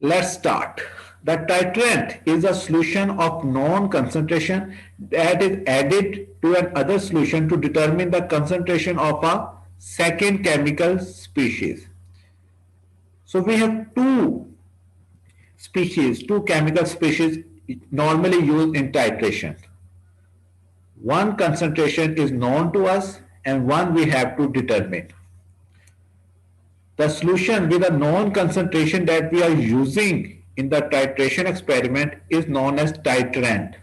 Let's start. The titrant is a solution of known concentration that is added to another solution to determine the concentration of a second chemical species. So we have two chemical species normally used in titration. One concentration is known to us and one we have to determine. The solution with a known concentration that we are using in the titration experiment is known as titrant.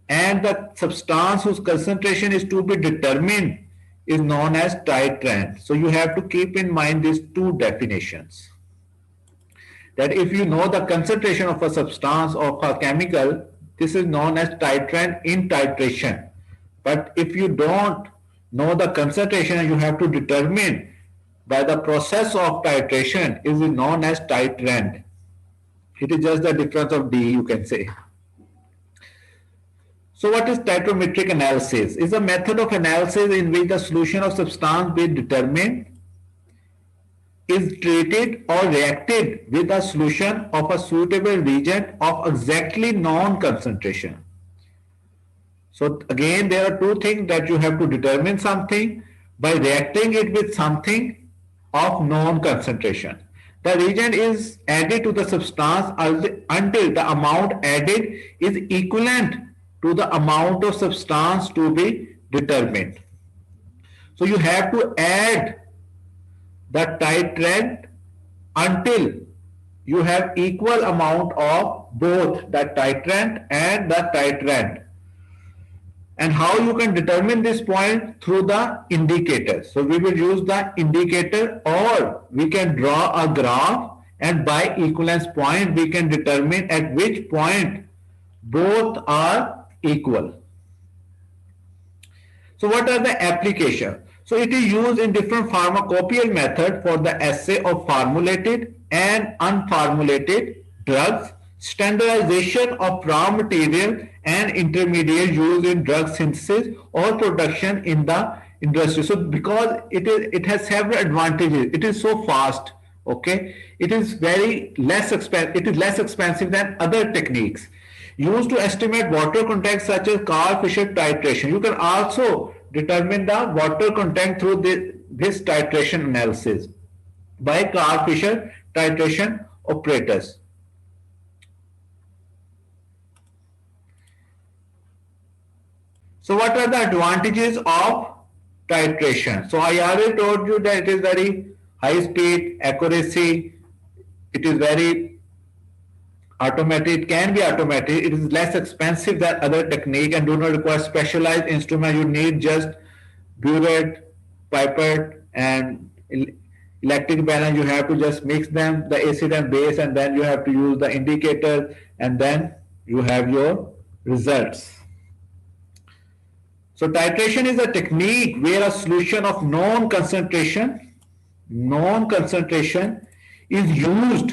And the substance whose concentration is to be determined is known as titrant. So you have to keep in mind these two definitions. That if you know the concentration of a substance or a chemical, this is known as titrant in titration. But if you don't know the concentration, you have to determine by the process of titration is known as titrant. It is just the difference of D, you can say. So what is titrometric analysis? It's a method of analysis in which the solution of substance being determined is treated or reacted with a solution of a suitable reagent of exactly known concentration. So again, there are two things that you have to determine something by reacting it with something of known concentration. The reagent is added to the substance until the amount added is equivalent to the amount of substance to be determined. So you have to add the titrant until you have equal amount of both the titrant and the titrant. And how you can determine this point? Through the indicator. So we will use the indicator, or we can draw a graph, and by equivalence point we can determine at which point both are equal. So what are the applications? So it is used in different pharmacopoeial method for the assay of formulated and unformulated drugs, standardization of raw material and intermediate used in drug synthesis or production in the industry. So because it has several advantages, it is so fast, okay, it is very less expensive, it is less expensive than other techniques used to estimate water content such as Karl-Fischer titration. You can also determine the water content through this titration analysis by Karl-Fischer titration operators. So what are the advantages of titration? So I already told you that it is very high speed, accuracy, it is very automated, it can be automated, it is less expensive than other technique and do not require specialized instrument. You need just burette, pipette and electric balance. You have to just mix them, the acid and base, and then you have to use the indicator, and then you have your results. So titration is a technique where a solution of known concentration is used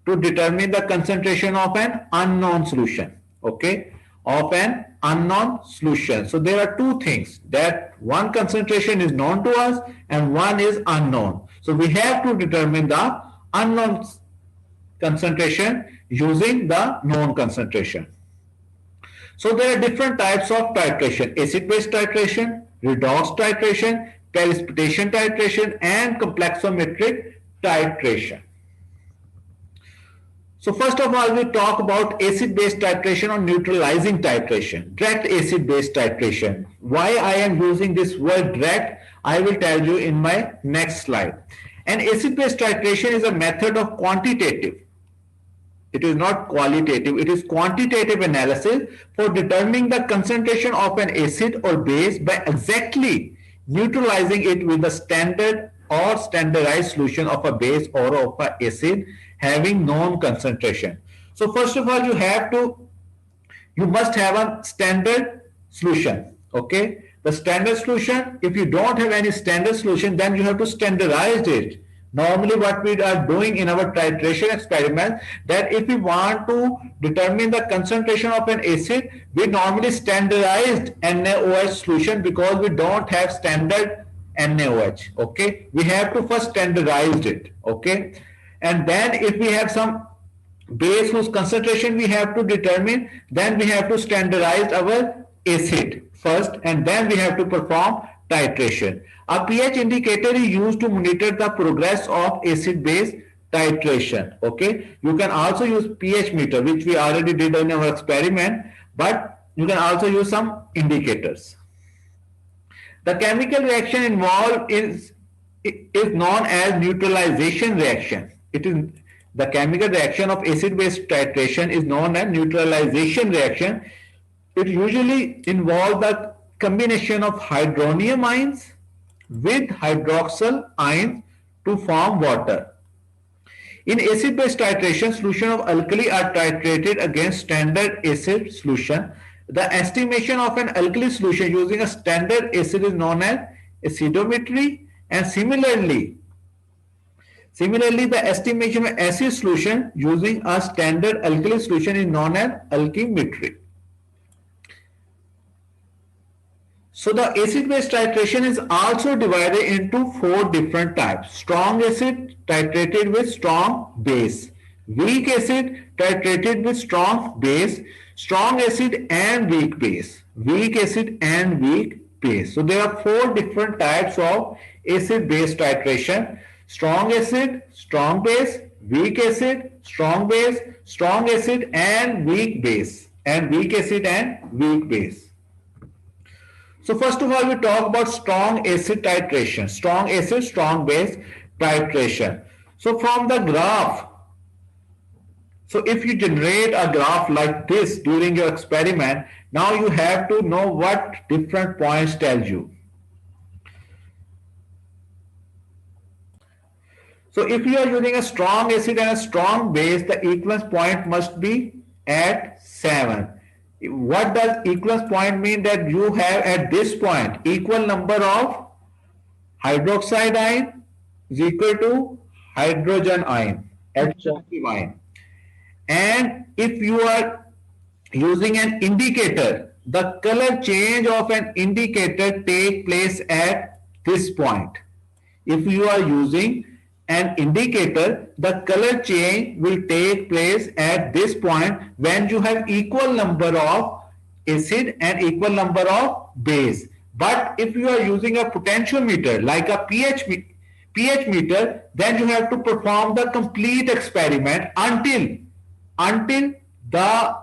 to determine the concentration of an unknown solution, okay, of an unknown solution. So there are two things, that one concentration is known to us and one is unknown. So we have to determine the unknown concentration using the known concentration. So there are different types of titration: acid-base titration, redox titration, precipitation titration, and complexometric titration. So first of all, we talk about acid-base titration or neutralizing titration, direct acid-base titration. Why I am using this word direct, I will tell you in my next slide. And acid-base titration is a method of quantitative, it is not qualitative, it is quantitative analysis for determining the concentration of an acid or base by exactly neutralizing it with the standard or standardized solution of a base or of an acid having known concentration. So first of all, you must have a standard solution, okay. The standard solution, if you don't have any standard solution, then you have to standardize it. Normally what we are doing in our titration experiment, that if we want to determine the concentration of an acid, we normally standardized NaOH solution because we don't have standard NaOH, okay. We have to first standardize it, okay. And then if we have some base whose concentration we have to determine, then we have to standardize our acid first, and then we have to perform titration. A pH indicator is used to monitor the progress of acid base titration. Okay, you can also use pH meter, which we already did in our experiment, but you can also use some indicators. The chemical reaction involved is known as neutralization reaction. It is the chemical reaction of acid-base titration is known as neutralization reaction. It usually involves the combination of hydronium ions with hydroxyl ions to form water. In acid-base titration, solution of alkali are titrated against standard acid solution. The estimation of an alkali solution using a standard acid is known as acidometry, and similarly, the estimation of acid solution using a standard alkali solution is known as alkemetry. So the acid-base titration is also divided into 4 different types. Strong acid titrated with strong base. Weak acid titrated with strong base. Strong acid and weak base. Weak acid and weak base. So there are 4 different types of acid-base titration. Strong acid, strong base, weak acid, strong base, strong acid and weak base. And weak acid and weak base. So first of all, we talk about strong acid titration. Strong acid, strong base titration. So from the graph, so if you generate a graph like this during your experiment, now you have to know what different points tell you. So if you are using a strong acid and a strong base, the equivalence point must be at 7. What does equivalence point mean? That you have at this point equal number of hydroxide ion is equal to hydrogen ion at positive ion. And if you are using an indicator, the color change of an indicator take place at this point. If you are using an indicator, the color change will take place at this point when you have equal number of acid and equal number of base. But if you are using a potentiometer like a pH meter, then you have to perform the complete experiment until the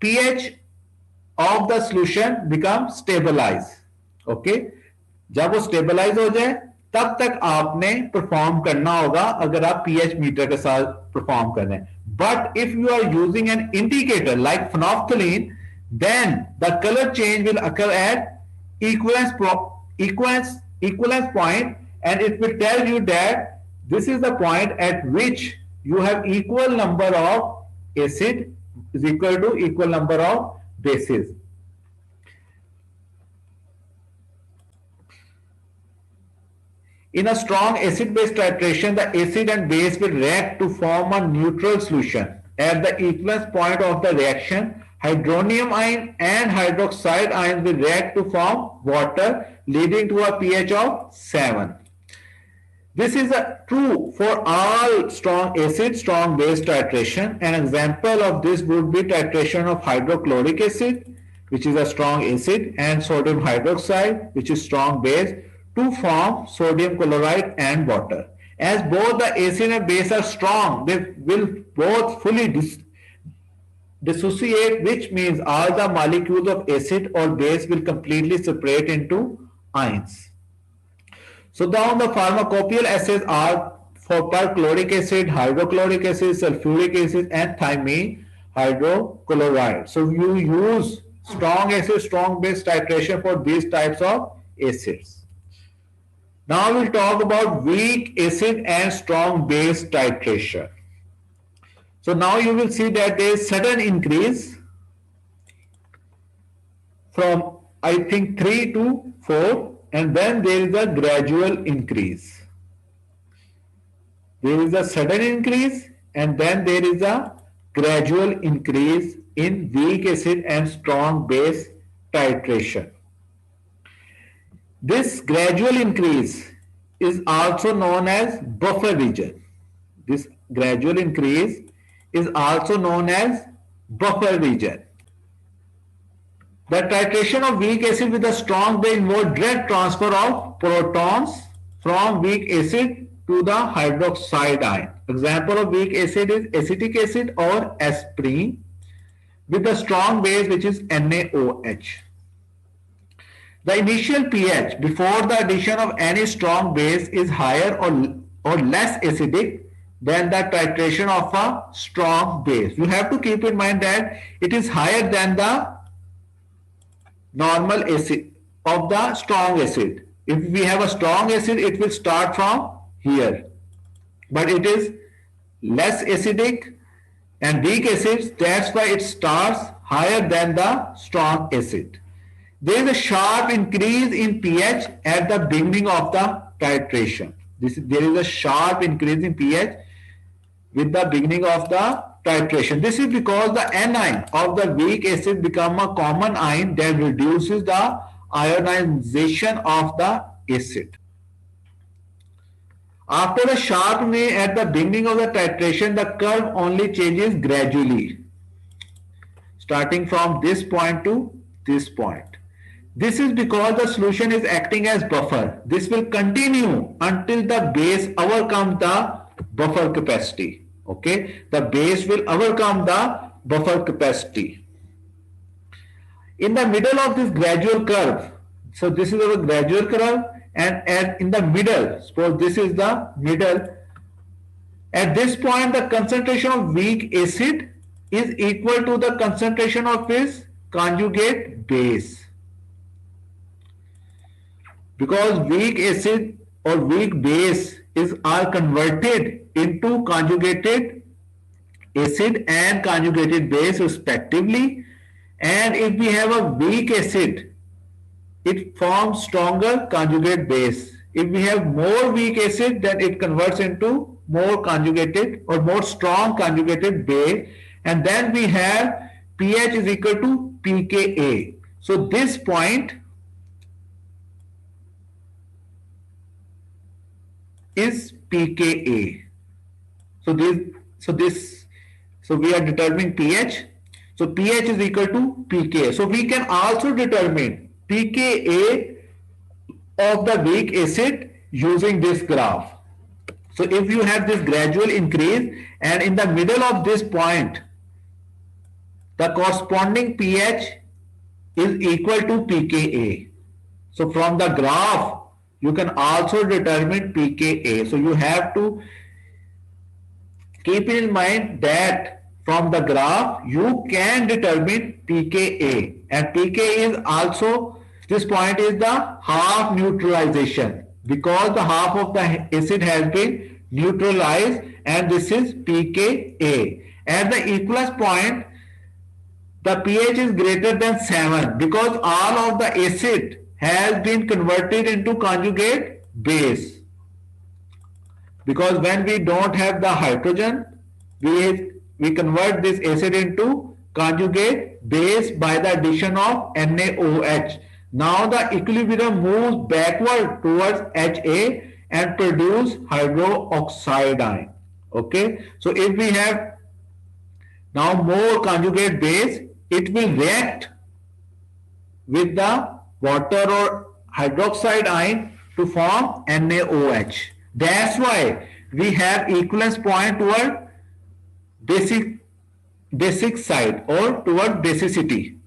pH of the solution becomes stabilized. Okay, जब वो stabilize हो जाए तब तक आपने perform करना होगा अगर आप pH मीटर के साथ परफॉर्म कर रहे हैं. But if you are using an indicator like phenolphthalein, then the color change will occur at equivalence point, and it will tell you that this is the point at which you have equal number of acid is equal to equal number of bases. In a strong acid-base titration, the acid and base will react to form a neutral solution. At the equivalence point of the reaction, hydronium ion and hydroxide ions will react to form water, leading to a pH of 7. This is true for all strong acid, strong base titration. An example of this would be titration of hydrochloric acid, which is a strong acid, and sodium hydroxide, which is strong base, to form sodium chloride and water. As both the acid and base are strong, they will both fully dissociate, which means all the molecules of acid or base will completely separate into ions. So down the pharmacopoeial assays are for perchloric acid, hydrochloric acid, sulfuric acid and thiamine hydrochloride. So you use strong acid, strong base titration for these types of acids. Now we'll talk about weak acid and strong base titration. So now you will see that there is sudden increase from I think 3 to 4, and then there is a gradual increase. There is a sudden increase and then there is a gradual increase in weak acid and strong base titration. This gradual increase is also known as buffer region. This gradual increase is also known as buffer region. The titration of weak acid with a strong base involves direct transfer of protons from weak acid to the hydroxide ion. Example of weak acid is acetic acid or aspirin with a strong base which is NaOH. The initial pH before the addition of any strong base is higher or less acidic than the titration of a strong base. You have to keep in mind that it is higher than the normal acid of the strong acid. If we have a strong acid, it will start from here, but it is less acidic and weak acids, that's why it starts higher than the strong acid. There is a sharp increase in pH at the beginning of the titration. There is a sharp increase in pH with the beginning of the titration. This is because the anion of the weak acid become a common ion that reduces the ionization of the acid. After a sharp increase at the beginning of the titration, the curve only changes gradually, starting from this point to this point. This is because the solution is acting as buffer. This will continue until the base overcomes the buffer capacity. Okay, the base will overcome the buffer capacity. In the middle of this gradual curve, so this is our gradual curve, and in the middle, suppose this is the middle, at this point the concentration of weak acid is equal to the concentration of its conjugate base. Because weak acid or weak base are converted into conjugated acid and conjugated base respectively, and if we have a weak acid, it forms stronger conjugate base. If we have more weak acid, then it converts into more conjugated or more strong conjugated base, and then we have pH is equal to pKa. So this point is pKa. So we are determining pH. So pH is equal to pKa. So we can also determine pKa of the weak acid using this graph. So if you have this gradual increase and in the middle of this point the corresponding pH is equal to pKa. So from the graph you can also determine pKa. So you have to keep in mind that from the graph you can determine pKa, and pKa is also, this point is the half neutralization, because the half of the acid has been neutralized, and this is pKa. At the equalence point the pH is greater than 7 because all of the acid has been converted into conjugate base. Because when we don't have the hydrogen, we convert this acid into conjugate base by the addition of NaOH. Now the equilibrium moves backward towards Ha and produce hydroxide ion. Okay, so if we have now more conjugate base, it will react with the water or hydroxide ion to form NaOH. That's why we have equivalence point toward basic side or toward basicity,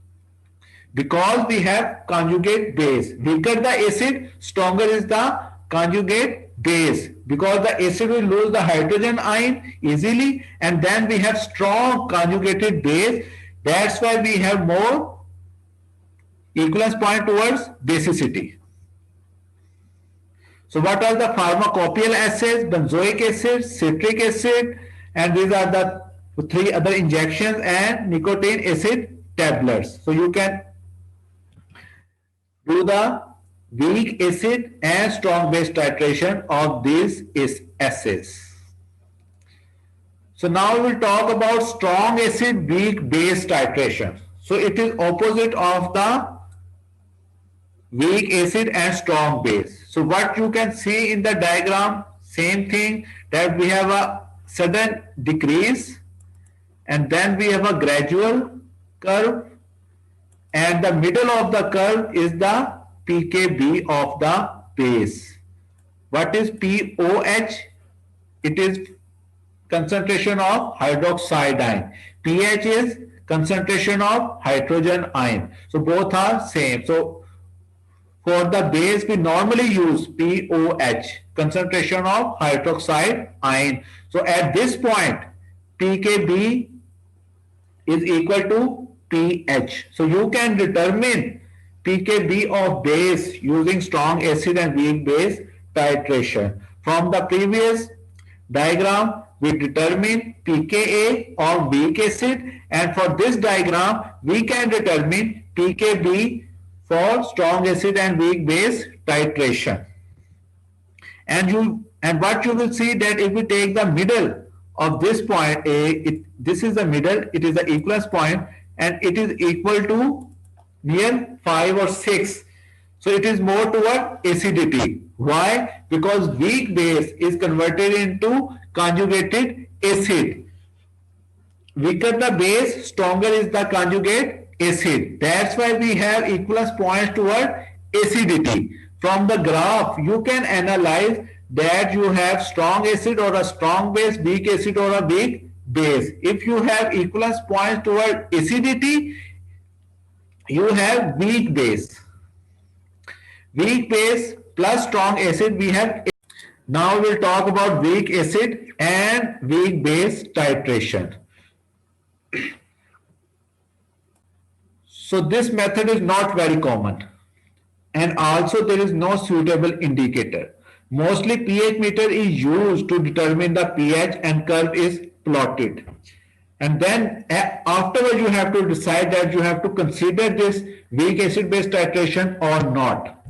because we have conjugate base. Weaker the acid, stronger is the conjugate base, because the acid will lose the hydrogen ion easily, and then we have strong conjugated base. That's why we have more equivalence point towards basicity. So what are the pharmacopoeial acids? Benzoic acid, citric acid, and these are the 3 other injections, and nicotine acid tablets. So you can do the weak acid and strong base titration of these acids. So now we will talk about strong acid weak base titration. So it is opposite of the weak acid and strong base. So what you can see in the diagram, same thing, that we have a sudden decrease and then we have a gradual curve, and the middle of the curve is the pKb of the base. What is POH? It is concentration of hydroxide ion. pH is concentration of hydrogen ion. So both are same. So for the base we normally use POH, concentration of hydroxide ion. So at this point pKb is equal to pH. So you can determine pKb of base using strong acid and weak base titration. From the previous diagram, we determine pKa of weak acid, and for this diagram, we can determine pKb for strong acid and weak base titration. And what you will see that if we take the middle of this point A, this is the middle, it is the equivalence point, and it is equal to near 5 or 6. So it is more toward acidity. Why? Because weak base is converted into conjugated acid. Weaker the base, stronger is the conjugate acid. That's why we have equivalence points toward acidity. From the graph, you can analyze that you have strong acid or a strong base, weak acid or a weak base. If you have equivalence points toward acidity, you have weak base. Weak base plus strong acid, we have. Now we'll talk about weak acid and weak base titration. So this method is not very common, and also there is no suitable indicator. Mostly pH meter is used to determine the pH and curve is plotted. And then afterwards you have to decide that you have to consider this weak acid base titration or not.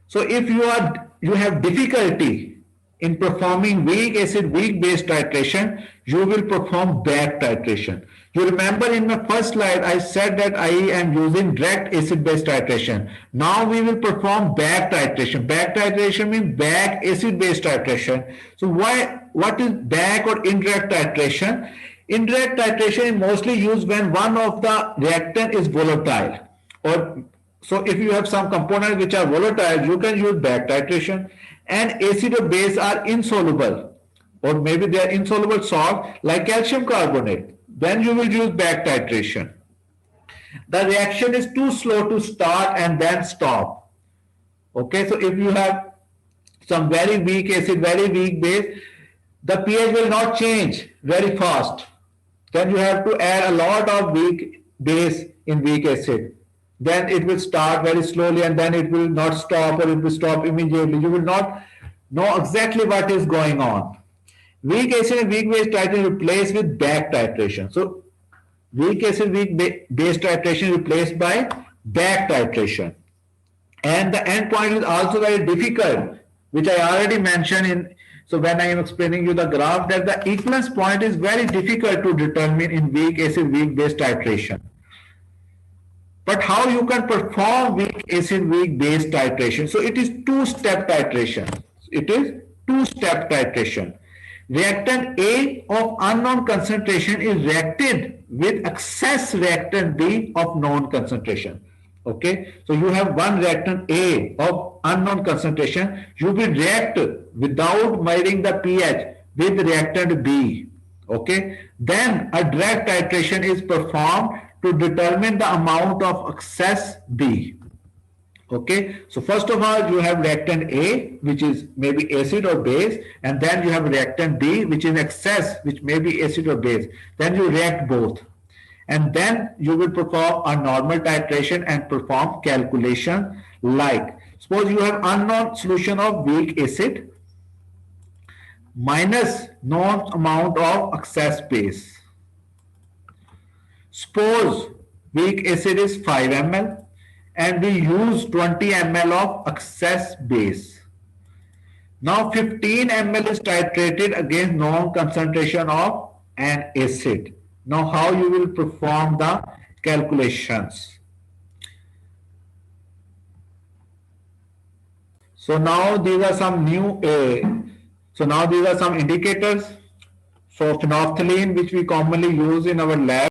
So if you have difficulty in performing weak acid weak base titration, you will perform back titration. You remember in my first slide I said that I am using direct acid base titration. Now we will perform back titration. Back titration means back acid base titration. So what is back or indirect titration? Indirect titration is mostly used when one of the reactant is volatile, or so if you have some components which are volatile, you can use back titration. And acid or base are insoluble, or maybe they are insoluble salt like calcium carbonate, then you will use back titration. The reaction is too slow to start and then stop. Okay, so if you have some very weak acid, very weak base, the pH will not change very fast. Then you have to add a lot of weak base in weak acid. Then it will start very slowly and then it will not stop, or it will stop immediately. You will not know exactly what is going on. Weak acid and weak base titration replaced with back titration. So weak acid weak base titration replaced by back titration. And the end point is also very difficult, which I already mentioned in. So when I am explaining you the graph, that the equivalence point is very difficult to determine in weak acid weak base titration. But how you can perform weak acid weak base titration? So it is two-step titration. It is two-step titration. Reactant A of unknown concentration is reacted with excess reactant B of known concentration. Okay, so you have one reactant A of unknown concentration. You will react without measuring the pH with reactant B. Okay, then a direct titration is performed to determine the amount of excess B. Okay, so first of all you have reactant A, which is maybe acid or base, and then you have reactant B, which is excess, which may be acid or base. Then you react both, and then you will perform a normal titration and perform calculation. Like suppose you have unknown solution of weak acid minus known amount of excess base. Suppose weak acid is 5 ml and we use 20 ml of excess base. Now 15 ml is titrated against known concentration of an acid. Now how you will perform the calculations? So now these are some new so now these are some indicators. So phenolphthalein, which we commonly use in our lab,